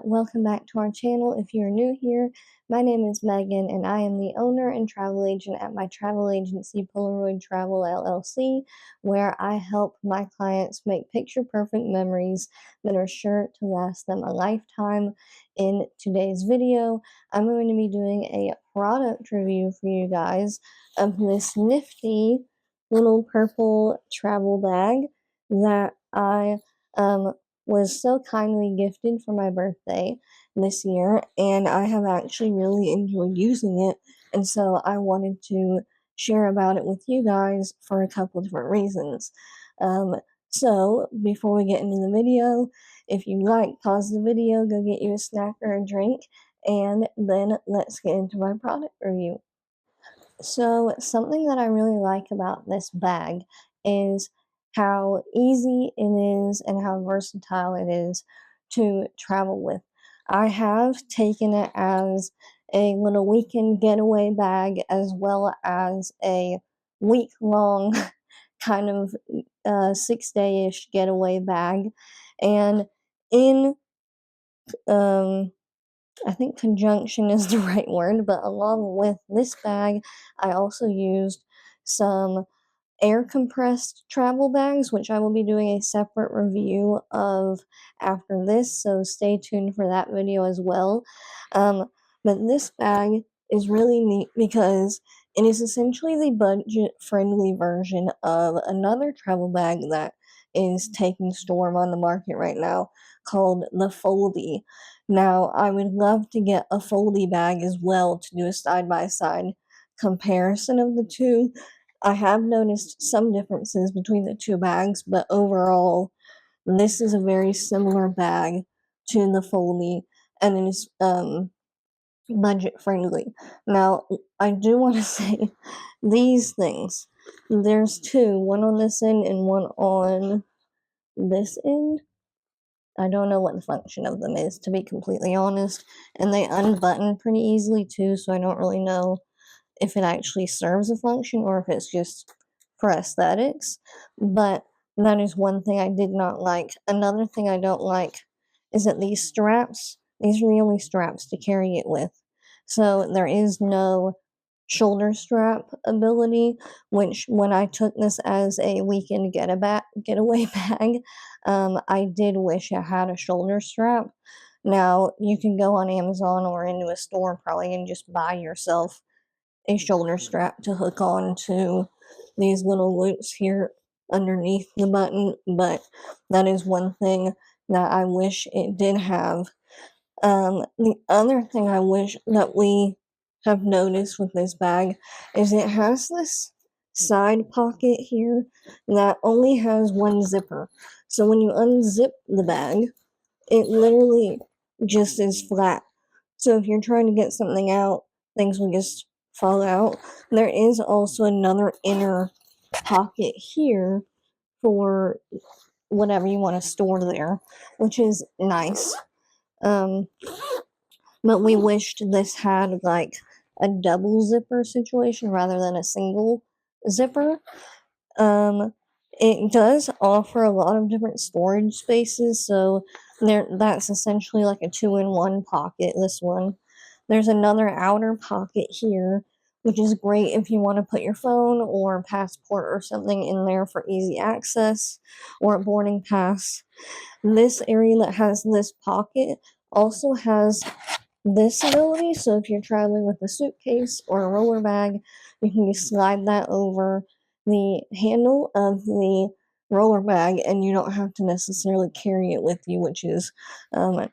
welcome back to our channel. If you're new here, my name is Megan and I am the owner and travel agent at my travel agency Polaroid Travel LLC, where I help my clients make picture-perfect memories that are sure to last them a lifetime. In today's video, I'm going to be doing a product review for you guys of this nifty little purple travel bag that I was so kindly gifted for my birthday this year, and I have actually really enjoyed using it, and so I wanted to share about it with you guys for a couple of different reasons. So before we get into the video, if you like, pause the video, go get you a snack or a drink, and then let's get into my product review. So something that I really like about this bag is how easy it is and how versatile it is to travel with. I have taken it as a little weekend getaway bag as well as a week-long kind of 6-day-ish getaway bag. And in I think conjunction is the right word, but along with this bag, I also used some air compressed travel bags, which I will be doing a separate review of after this, so stay tuned for that video as well. But this bag is really neat because it is essentially the budget-friendly version of another travel bag that is taking storm on the market right now called the Foldie. Now, I would love to get a Foldie bag as well to do a side-by-side comparison of the two. I have noticed some differences between the two bags, but overall, this is a very similar bag to the Foldie, and it is budget friendly. Now, I do want to say these things. There's two, one on this end and one on this end. I don't know what the function of them is, to be completely honest, and they unbutton pretty easily too, so I don't really know if it actually serves a function or if it's just for aesthetics. But that is one thing I did not like. Another thing I don't like is that these are the only straps to carry it with. So there is no shoulder strap ability, which when I took this as a weekend getaway bag, I did wish it had a shoulder strap. Now, you can go on Amazon or into a store probably and just buy yourself a shoulder strap to hook on to these little loops here underneath the button, but that is one thing that I wish it did have. The other thing I wish that we have noticed with this bag is it has this side pocket here that only has one zipper. So when you unzip the bag, it literally just is flat. So if you're trying to get something out, things will just fall out. There is also another inner pocket here for whatever you want to store there, which is nice. But we wished this had like a double zipper situation rather than a single zipper. It does offer a lot of different storage spaces, so that's essentially like a 2-in-1 pocket, this one. There's another outer pocket here, which is great if you want to put your phone or passport or something in there for easy access, or a boarding pass. This area that has this pocket also has this ability, so if you're traveling with a suitcase or a roller bag, you can just slide that over the handle of the roller bag and you don't have to necessarily carry it with you, which is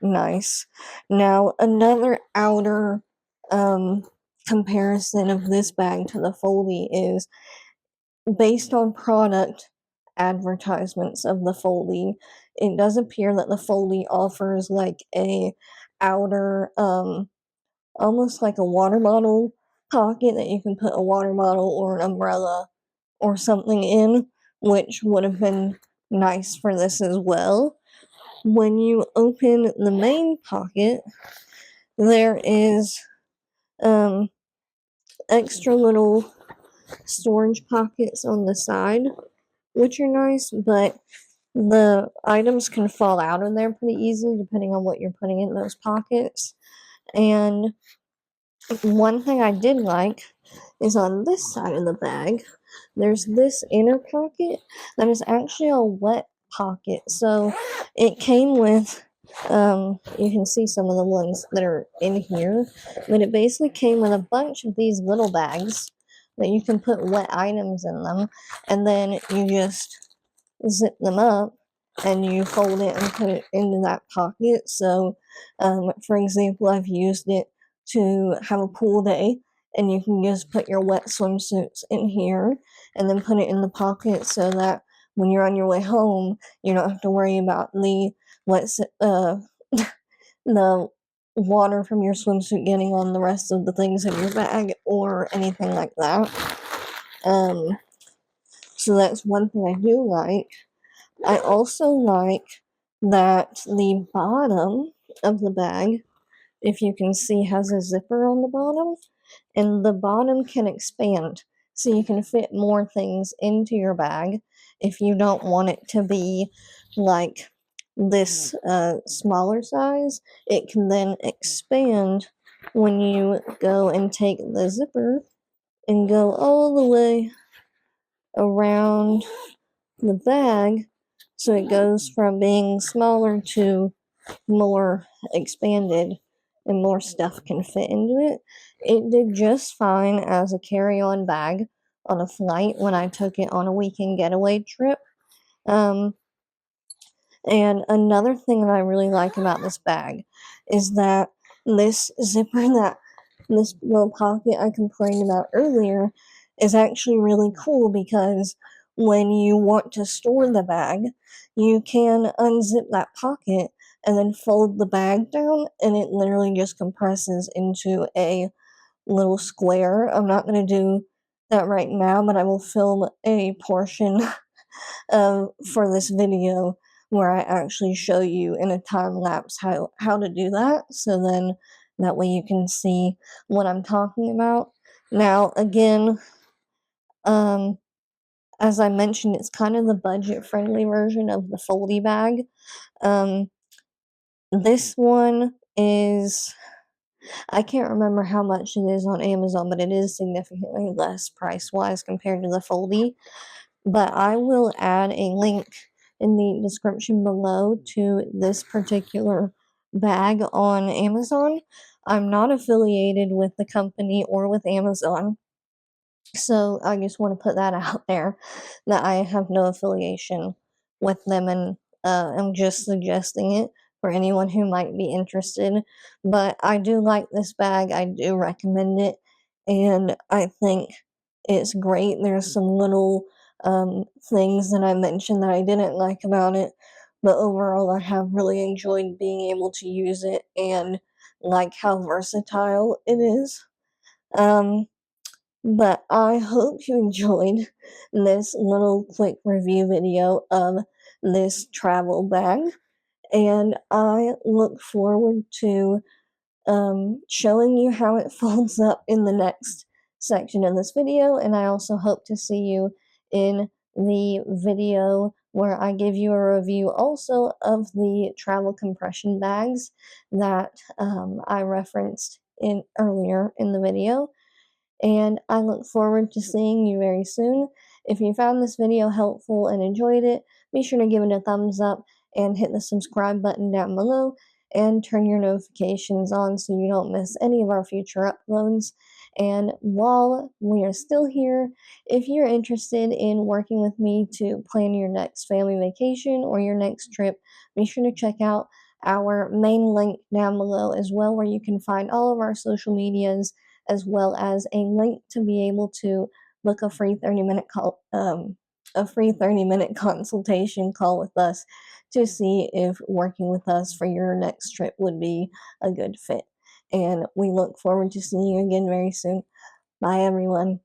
nice. Now, another outer comparison of this bag to the Foldie is based on product advertisements of the Foldie. It does appear that the Foldie offers like a outer almost like a water bottle pocket that you can put a water bottle or an umbrella or something in, which would have been nice for this as well. When you open the main pocket, there is extra little storage pockets on the side, which are nice, but the items can fall out of there pretty easily depending on what you're putting in those pockets. And one thing I did like is on this side of the bag, there's this inner pocket that is actually a wet pocket. So it came with, you can see some of the ones that are in here, but it basically came with a bunch of these little bags that you can put wet items in them, and then you just zip them up and you fold it and put it into that pocket. So, for example, I've used it to have a pool day, and you can just put your wet swimsuits in here and then put it in the pocket so that when you're on your way home, you don't have to worry about the wet, the water from your swimsuit getting on the rest of the things in your bag or anything like that. Um, so that's one thing I do like. I also like that the bottom of the bag, if you can see, has a zipper on the bottom, and the bottom can expand. So you can fit more things into your bag if you don't want it to be like this smaller size. It can then expand when you go and take the zipper and go all the way around the bag, so it goes from being smaller to more expanded and more stuff can fit into it. It did just fine as a carry-on bag on a flight when I took it on a weekend getaway trip. Um, and another thing that I really like about this bag is that this zipper, that this little pocket I complained about earlier, is actually really cool because when you want to store the bag, you can unzip that pocket and then fold the bag down, and it literally just compresses into a little square. I'm not going to do that right now, but I will film a portion for this video where I actually show you in a time lapse how to do that. So then that way you can see what I'm talking about. Now, again, um, as I mentioned, it's kind of the budget friendly version of the Foldie bag. Um, this one is, I can't remember how much it is on Amazon, but it is significantly less price wise compared to the Foldie. But I will add a link in the description below to this particular bag on Amazon. I'm not affiliated with the company or with Amazon, so I just want to put that out there that I have no affiliation with them, and I'm just suggesting it for anyone who might be interested. But I do like this bag, I do recommend it, and I think it's great. There's some little things that I mentioned that I didn't like about it, but overall, I have really enjoyed being able to use it and like how versatile it is. Um, but I hope you enjoyed this little quick review video of this travel bag, and I look forward to showing you how it folds up in the next section of this video, and I also hope to see you in the video where I give you a review also of the travel compression bags that I referenced in earlier in the video, and I look forward to seeing you very soon. If you found this video helpful and enjoyed it, be sure to give it a thumbs up and hit the subscribe button down below and turn your notifications on so you don't miss any of our future uploads. And while we are still here, if you're interested in working with me to plan your next family vacation or your next trip, be sure to check out our main link down below as well, where you can find all of our social medias as well as a link to be able to book a free 30-minute call, a free 30-minute consultation call with us to see if working with us for your next trip would be a good fit. And we look forward to seeing you again very soon. Bye, everyone.